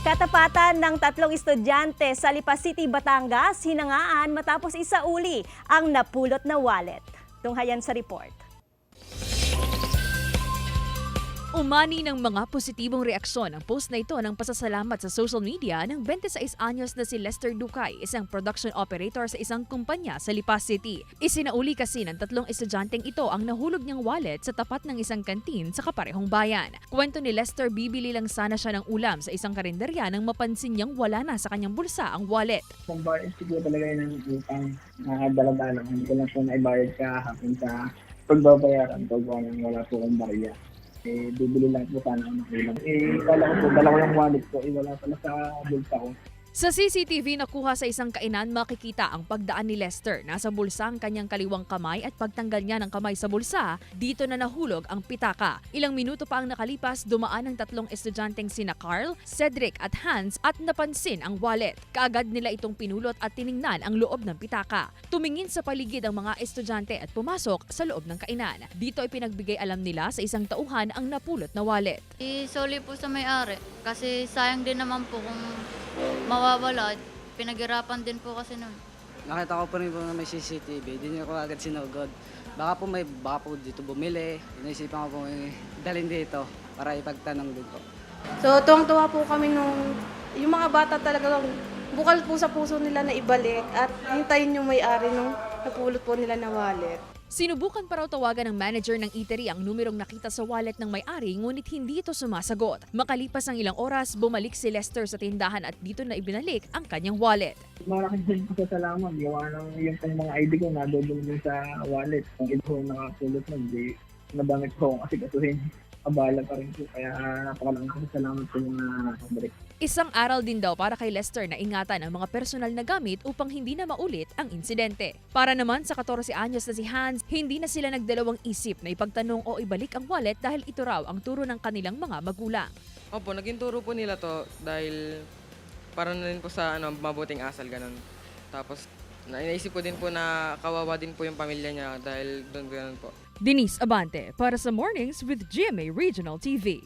Katapatan ng 3 estudyante sa Lipa City, Batangas, hinangaan matapos isauli ang napulot na wallet. Tunghayan sa report. Umani ng mga positibong reaksyon ang post na ito ng pasasalamat sa social media ng 26 anyos na si Lester Ducay, isang production operator sa isang kumpanya sa Lipa City. Isinauli kasi ng 3 estudyanteng ito ang nahulog niyang wallet sa tapat ng isang kantin sa kaparehong bayan. Kwento ni Lester, bibili lang sana siya ng ulam sa isang karinderya nang mapansin niyang wala na sa kanyang bulsa ang wallet. Kung bayad siguro talaga yun ng utang, nakadala-dala. Hindi ko lang po naibayad kahapon sa pagbabayaran pag wala po akong barya. Bibili lang po sana ako ng ulam. Kala ko po, dala ko yung wallet ko, wala pala sa bulsa ko. Sa CCTV nakuha sa isang kainan, makikita ang pagdaan ni Lester. Nasa bulsa ang kanyang kaliwang kamay at pagtanggal niya ng kamay sa bulsa, dito na nahulog ang pitaka. Ilang minuto pa ang nakalipas, dumaan ang 3 estudyanteng sina Carl, Cedric at Hans at napansin ang wallet. Kaagad nila itong pinulot at tiningnan ang loob ng pitaka. Tumingin sa paligid ang mga estudyante at pumasok sa loob ng kainan. Dito ay pinagbigay alam nila sa isang tauhan ang napulot na wallet. Isoli po sa may-ari kasi sayang din naman po kung mawawala. Pinaghirapan din po kasi nun. Nakita ko pa rin po na may CCTV, di niya ko agad sinugod. Baka po dito bumili, inaisipan ko po dalhin dito para ipagtanong din po. So tuwang-tuwa po kami yung mga bata talaga bukal po sa puso nila na ibalik at hintayin yung may-ari nung napulot po nila na wallet. Sinubukan pa raw tawagan ng manager ng eatery ang numerong nakita sa wallet ng may-ari, ngunit hindi ito sumasagot. Makalipas ang ilang oras, bumalik si Lester sa tindahan at dito na ibinalik ang kanyang wallet. Malaking din po sa salamat. Gawa ng yung mga ID ko nadodong din sa wallet. Kung ito nakapulot na, hindi nadamit ko kasi kasuhin. Abala pa rin po. Kaya napakalaking salamat po yung nakabalik. Isang aral din daw para kay Lester na ingatan ang mga personal na gamit upang hindi na maulit ang insidente. Para naman sa 14 anyos na si Hans, hindi na sila nagdalawang isip na ipagtanong o ibalik ang wallet dahil ito raw ang turo ng kanilang mga magulang. Opo, naging turo po nila to dahil para na rin po sa mabuting asal ganun. Tapos naisip ko din po na kawawa din po yung pamilya niya dahil doon ganun po. Denise Abante para sa Mornings with GMA Regional TV.